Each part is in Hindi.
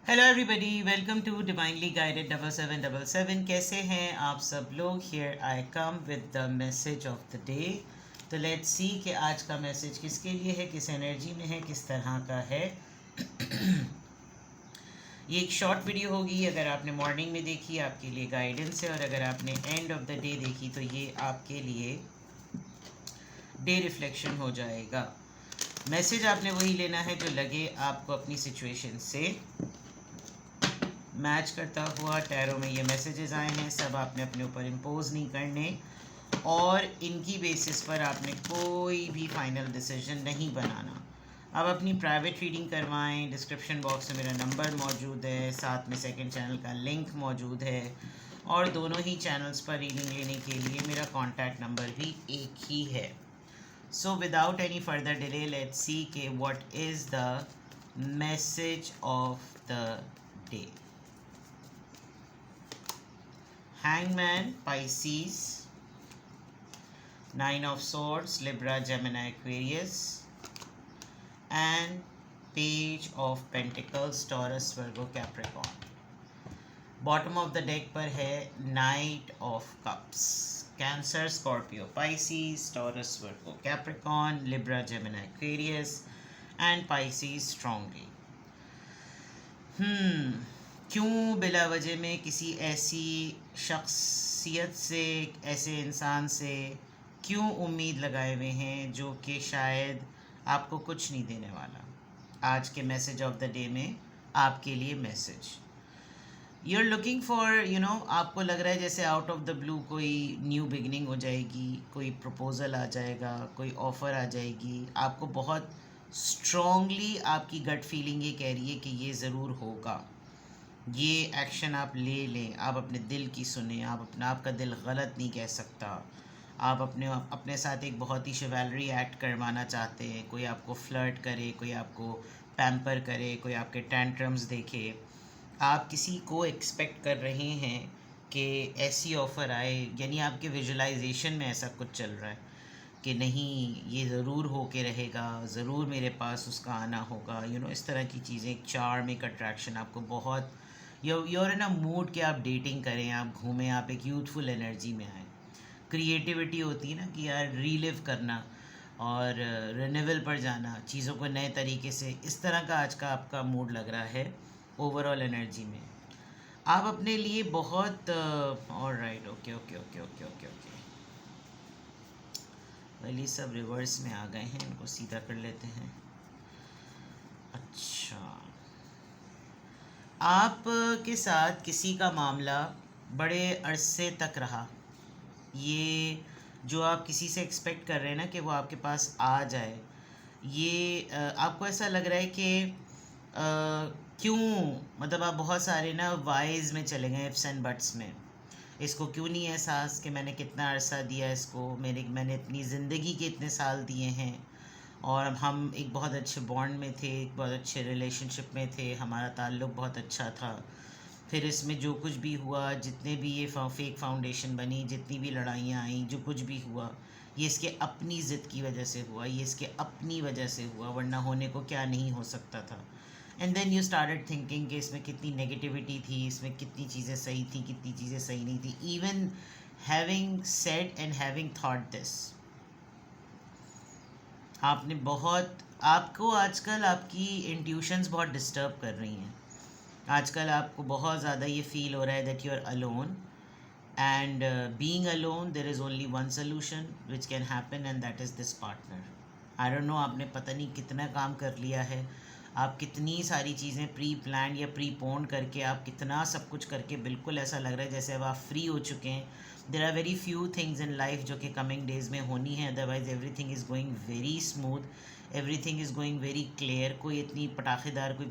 Hello everybody, welcome to divinely guided 7777। कैसे हैं आप सब लोग? Here I come with the message of the day. तो लेट्स सी कि आज का मैसेज किसके लिए है, किस एनर्जी में है, किस तरह का है। ये एक शॉर्ट वीडियो होगी। अगर आपने मॉर्निंग में देखी आपके लिए गाइडेंस है, और अगर आपने एंड ऑफ द डे देखी तो ये आपके लिए डे रिफ्लेक्शन हो जाएगा। मैसेज आपने वही लेना है जो लगे आपको अपनी सिचुएशन से मैच करता हुआ। टैरो में ये मैसेजेस आए हैं, सब आपने अपने ऊपर इम्पोज नहीं करने, और इनकी बेसिस पर आपने कोई भी फाइनल डिसीजन नहीं बनाना। अब अपनी प्राइवेट रीडिंग करवाएं। डिस्क्रिप्शन बॉक्स में मेरा नंबर मौजूद है, साथ में सेकंड चैनल का लिंक मौजूद है, और दोनों ही चैनल्स पर रीडिंग लेने के लिए मेरा कॉन्टैक्ट नंबर भी एक ही है। So without any further delay let's see के what is the message of the day. Hangman, Pisces, Nine of Swords, Libra, Gemini, Aquarius, and Page of Pentacles, Taurus, Virgo, Capricorn. Bottom of the deck पर है night of cups, cancer, Scorpio, Pisces, taurus, Virgo, Capricorn, Libra, Gemini, Aquarius and Pisces strongly. क्यों बिला वजह में किसी ऐसी शख्सियत से, ऐसे इंसान से क्यों उम्मीद लगाए हुए हैं जो कि शायद आपको कुछ नहीं देने वाला? आज के मैसेज ऑफ द डे में आपके लिए message, you are looking for आपको लग रहा है जैसे आउट ऑफ द ब्लू कोई न्यू बिगनिंग हो जाएगी, कोई प्रपोज़ल आ जाएगा, कोई ऑफ़र आ जाएगी। आपको बहुत स्ट्रॉन्गली आपकी गट फीलिंग ये कह रही है कि ये ज़रूर होगा, ये एक्शन आप ले लें। आप अपने दिल की सुने, आपका दिल गलत नहीं कह सकता। आप अपने साथ एक बहुत ही शिवैलरी एक्ट करवाना चाहते हैं। कोई आपको फ्लर्ट करे, कोई आपको पैम्पर करे, कोई आपके टेंट्रम्स देखे। आप किसी को एक्सपेक्ट कर रहे हैं कि ऐसी ऑफ़र आए, यानी आपके विजुलाइजेशन में ऐसा कुछ चल रहा है कि नहीं, ये ज़रूर हो के रहेगा, ज़रूर मेरे पास उसका आना होगा। इस तरह की चीज़ें, एक चार्म, एक अट्रैक्शन आपको बहुत, you're इन अ मूड कि आप डेटिंग करें, आप घूमें, आप एक यूथफुल एनर्जी में आएँ। क्रिएटिविटी होती है ना कि यार रीलिव करना और रिन्यूअल पर जाना, चीज़ों को नए तरीके से, इस तरह का आज का आपका मूड लग रहा है ओवरऑल एनर्जी में। आप अपने लिए बहुत alright, okay okay okay okay okay okay, well ये सब रिवर्स में आ गए हैं, इनको सीधा कर लेते हैं। अच्छा, आप के साथ किसी का मामला बड़े अरसे तक रहा। ये जो आप किसी से एक्सपेक्ट कर रहे हैं ना कि वो आपके पास आ जाए, ये आपको ऐसा लग रहा है कि क्यों, मतलब आप बहुत सारे ना वाइज में चले गए, इफ्स एंड बट्स में। इसको क्यों नहीं एहसास कि मैंने कितना अरसा दिया इसको, मैंने अपनी ज़िंदगी के इतने साल दिए हैं, और हम एक बहुत अच्छे बॉन्ड में थे, एक बहुत अच्छे रिलेशनशिप में थे, हमारा ताल्लुक़ बहुत अच्छा था। फिर इसमें जो कुछ भी हुआ, जितने भी ये फेक फाउंडेशन बनी, जितनी भी लड़ाइयाँ आई, जो कुछ भी हुआ, ये इसके अपनी ज़िद की वजह से हुआ, ये इसके अपनी वजह से हुआ, वरना होने को क्या नहीं हो सकता था। And then you started thinking कि इसमें कितनी नेगेटिविटी थी, इसमें कितनी चीज़ें सही थी, कितनी चीज़ें सही नहीं थी। Even having said and having thought this, आपने बहुत, आपको आजकल आपकी इंट्यूशंस बहुत डिस्टर्ब कर रही हैं। आजकल आपको बहुत ज़्यादा ये फील हो रहा है that you are alone, and being alone there is only one solution which can happen, and that is this partner. I don't know आपने पता नहीं कितना काम कर लिया है, आप कितनी सारी चीज़ें प्री प्लान या प्री पोन करके, आप कितना सब कुछ करके, बिल्कुल ऐसा लग रहा है जैसे अब आप फ्री हो चुके हैं। There are very few things in life जो कि कमिंग डेज़ में होनी है, otherwise everything is going very smooth, everything is going very clear. कोई इतनी पटाखेदार, कोई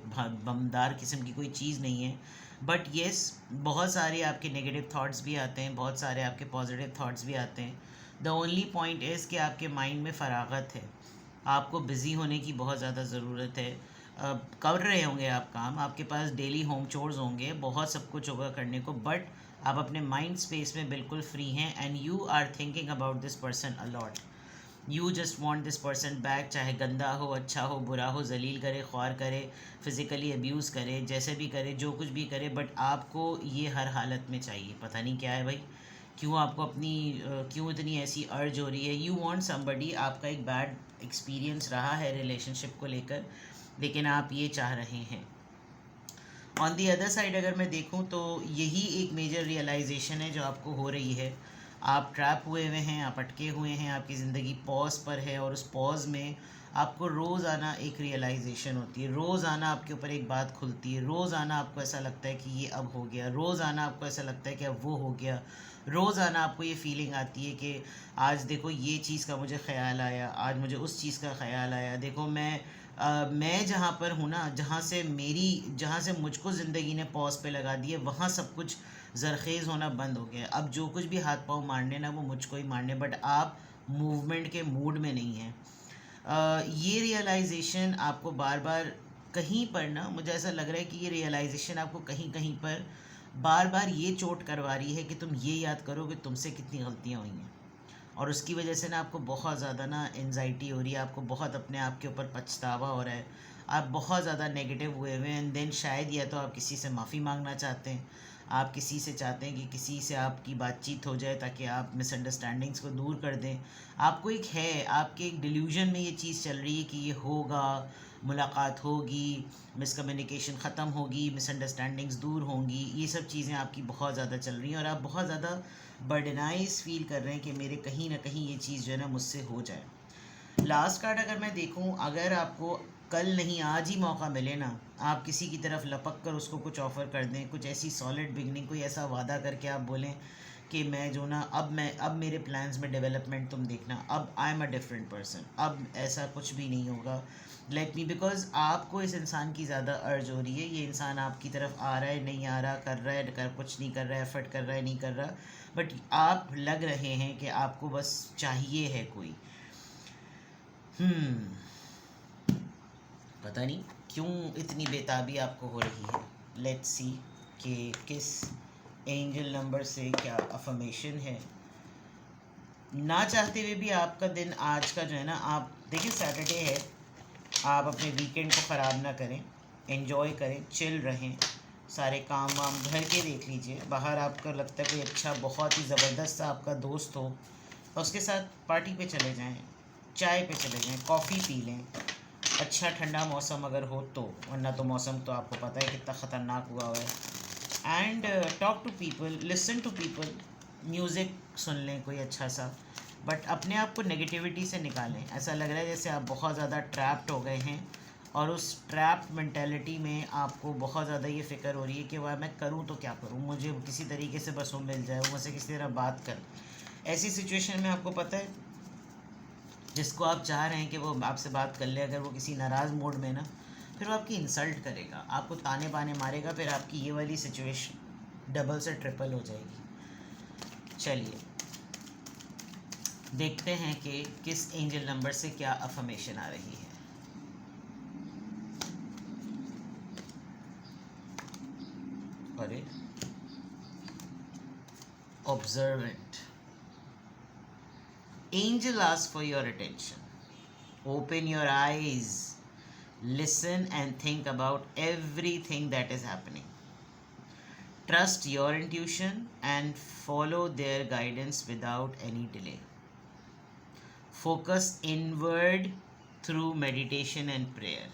बमदार किस्म की कोई चीज़ नहीं है। बट येस, बहुत सारे आपके नेगेटिव थाट्स भी आते हैं, बहुत सारे आपके पॉजिटिव थाट्स भी आते हैं। द ओनली पॉइंट इज़ कि आपके माइंड में फरागत है, आपको बिज़ी होने की बहुत ज़्यादा ज़रूरत है। कर रहे होंगे आप काम, आपके पास डेली होम चोर्स होंगे, बहुत सब कुछ होगा करने को, बट आप अपने माइंड स्पेस में बिल्कुल फ्री हैं, and you are thinking about this person a lot. You just want this person back, चाहे गंदा हो, अच्छा हो, बुरा हो, जलील करे, ख्वार करे, फिज़िकली अब्यूज़ करे, जैसे भी करे, जो कुछ भी करे, बट आपको ये हर हालत में चाहिए। पता नहीं क्या है भाई, क्यों आपको अपनी क्यों इतनी ऐसी अर्ज हो रही है। यू वांट समबडी, आपका एक बैड एक्सपीरियंस रहा है रिलेशनशिप को लेकर, लेकिन आप ये चाह रहे हैं। ऑन दी अदर साइड अगर मैं देखूं तो यही एक मेजर रियलाइजेशन है जो आपको हो रही है। आप ट्रैप हुए हुए हैं, आप अटके हुए हैं, आपकी ज़िंदगी पॉज पर है, और उस पॉज में आपको रोज़ाना एक रियलाइजेशन होती है, रोज़ाना आपके ऊपर एक बात खुलती है, रोज़ाना आपको ऐसा लगता है कि ये अब हो गया, रोज़ाना आपको ऐसा लगता है कि अब वो हो गया, रोज़ाना आपको ये फीलिंग आती है कि आज देखो ये चीज़ का मुझे ख़्याल आया, आज मुझे उस चीज़ का ख़्याल आया, देखो मैं जहाँ पर हूँ ना, जहाँ से मुझको ज़िंदगी ने पॉज पे लगा दिए, वहाँ सब कुछ ज़रख़ेज़ होना बंद हो गया। अब जो कुछ भी हाथ पाँव मारने ना, वो मुझको ही मारने, बट आप मूवमेंट के मूड में नहीं हैं। ये रियलाइजेशन आपको बार बार कहीं पर ना, मुझे ऐसा लग रहा है कि ये रियलाइजेशन आपको कहीं कहीं पर बार बार ये चोट करवा रही है कि तुम ये याद करो कि तुमसे कितनी गलतियाँ हुई हैं, और उसकी वजह से ना आपको बहुत ज़्यादा ना एनजाइटी हो रही है, आपको बहुत अपने आप के ऊपर पछतावा हो रहा है, आप बहुत ज़्यादा नेगेटिव हुए हुए हैं। एंड देन शायद या तो आप किसी से माफ़ी मांगना चाहते हैं, आप किसी से चाहते हैं कि किसी से आपकी बातचीत हो जाए ताकि आप मिसअंडरस्टैंडिंग्स को दूर कर दें। आपको एक है, आपके एक डिल्यूजन में ये चीज़ चल रही है कि ये होगा, मुलाकात होगी, मिसकम्युनिकेशन ख़त्म होगी, मिसअंडरस्टैंडिंग्स दूर होंगी, ये सब चीज़ें आपकी बहुत ज़्यादा चल रही हैं, और आप बहुत ज़्यादा बर्डनाइज फील कर रहे हैं कि मेरे कहीं ना कहीं ये चीज़ जो है ना मुझसे हो जाए। लास्ट कार्ड अगर मैं देखूं, अगर आपको कल नहीं आज ही मौका मिले ना, आप किसी की तरफ लपक कर उसको कुछ ऑफ़र कर दें, कुछ ऐसी सॉलिड बिगनिंग, कोई ऐसा वादा करके आप बोलें कि मैं जो ना, अब मेरे प्लान्स में डेवलपमेंट तुम देखना, अब I am a different person, अब ऐसा कुछ भी नहीं होगा, लेट मी, बिकॉज आपको इस इंसान की ज़्यादा अर्ज हो रही है। ये इंसान आपकी तरफ आ रहा है, नहीं आ रहा, कर रहा है, कुछ नहीं कर रहा है, एफर्ट कर रहा है, नहीं कर रहा, बट आप लग रहे हैं कि आपको बस चाहिए है कोई। पता नहीं क्यों इतनी बेताबी आपको हो रही है। लेट्स सी कि किस एंजल नंबर से क्या अफर्मेशन है। ना चाहते हुए भी आपका दिन आज का जो है ना, आप देखिए सैटरडे है, आप अपने वीकेंड को ख़राब ना करें, एंजॉय करें, चिल रहें, सारे काम वाम घर के देख लीजिए, बाहर आपको लगता है कोई अच्छा बहुत ही ज़बरदस्त सा आपका दोस्त हो तो उसके साथ पार्टी पे चले जाएं, चाय पे चले जाएं, कॉफ़ी पी लें, अच्छा ठंडा मौसम अगर हो तो, वरना तो मौसम तो आपको पता है कितना ख़तरनाक हुआ हुआ है। And talk to people, listen to people, music सुन लें कोई अच्छा सा, बट अपने आप को नेगेटिविटी से निकालें। ऐसा लग रहा है जैसे आप बहुत ज़्यादा ट्रैप्ड हो गए हैं, और उस ट्रैप मेंटेलिटी में आपको बहुत ज़्यादा ये फ़िक्र हो रही है कि वह मैं करूँ तो क्या करूँ, मुझे किसी तरीके से बस वो मिल जाए, वो मुझसे किसी तरह बात कर। ऐसी सिचुएशन में आपको पता है, जिसको आप चाह रहे हैं कि वो आपसे बात कर ले, अगर वो किसी नाराज़ मूड में ना, फिर वो आपकी इंसल्ट करेगा, आपको ताने बाने मारेगा, फिर आपकी ये वाली सिचुएशन डबल से ट्रिपल हो जाएगी। चलिए देखते हैं कि किस एंजल नंबर से क्या अफर्मेशन आ रही है। अरे observant, angel asks for your attention. Open your eyes, listen and think about everything that is happening. Trust your intuition and follow their guidance without any delay. Focus inward through meditation and prayer.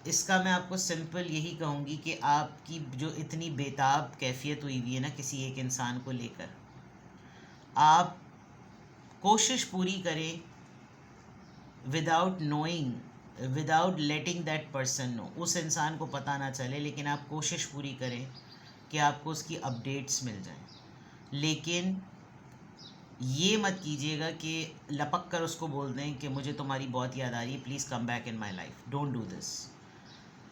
इसका मैं आपको सिंपल यही कहूँगी कि आपकी जो इतनी बेताब कैफियत हुई हुई है ना किसी एक इंसान को लेकर, आप कोशिश पूरी करें without knowing, without letting that person know, उस इंसान को पता ना चले, लेकिन आप कोशिश पूरी करें कि आपको उसकी अपडेट्स मिल जाएं। लेकिन ये मत कीजिएगा कि लपक कर उसको बोल दें कि मुझे तुम्हारी बहुत याद आ रही है, please come back in my life. Don't do this.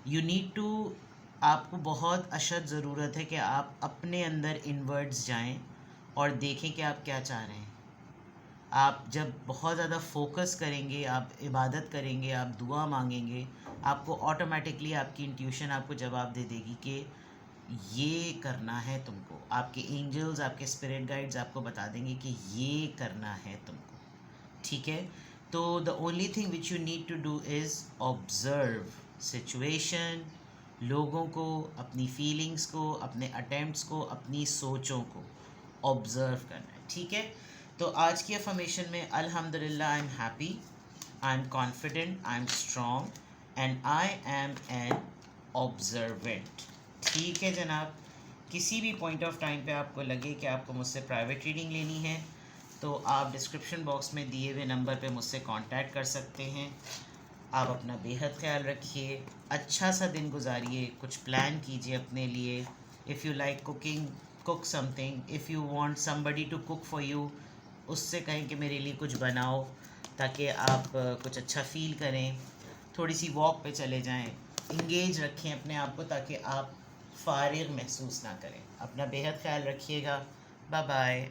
You need to, आपको बहुत अशद ज़रूरत है कि आप अपने अंदर इनवर्ड्स जाएं और देखें कि आप क्या चाह रहे हैं। आप जब बहुत ज़्यादा फोकस करेंगे, आप इबादत करेंगे, आप दुआ मांगेंगे, आपको ऑटोमेटिकली आपकी इंट्यूशन आपको जवाब दे देगी कि ये करना है तुमको, आपके एंजल्स, आपके स्पिरिट गाइड्स आपको बता देंगे कि ये करना है तुमको, ठीक है। तो the only thing which you need to do is observe situation, लोगों को, अपनी फीलिंग्स को, अपने अटेम्प्ट्स को, अपनी सोचों को ऑब्ज़र्व करना है, ठीक है। तो आज की अफर्मेशन में अल्हम्दुलिल्लाह I am happy, I am confident, I am strong and I am an observant, ठीक है जनाब। किसी भी पॉइंट ऑफ टाइम पे आपको लगे कि आपको मुझसे प्राइवेट रीडिंग लेनी है तो आप डिस्क्रिप्शन बॉक्स में दिए हुए नंबर पे मुझसे कांटेक्ट कर सकते हैं। आप अपना बेहद ख्याल रखिए, अच्छा सा दिन गुजारिए, कुछ प्लान कीजिए अपने लिए। If you like cooking, cook something, if you want somebody to cook for you, उससे कहें कि मेरे लिए कुछ बनाओ ताकि आप कुछ अच्छा फ़ील करें। थोड़ी सी वॉक पे चले जाएं, इंगेज रखें अपने आप को ताकि आप फारिग महसूस ना करें। अपना बेहद ख्याल रखिएगा। Bye bye.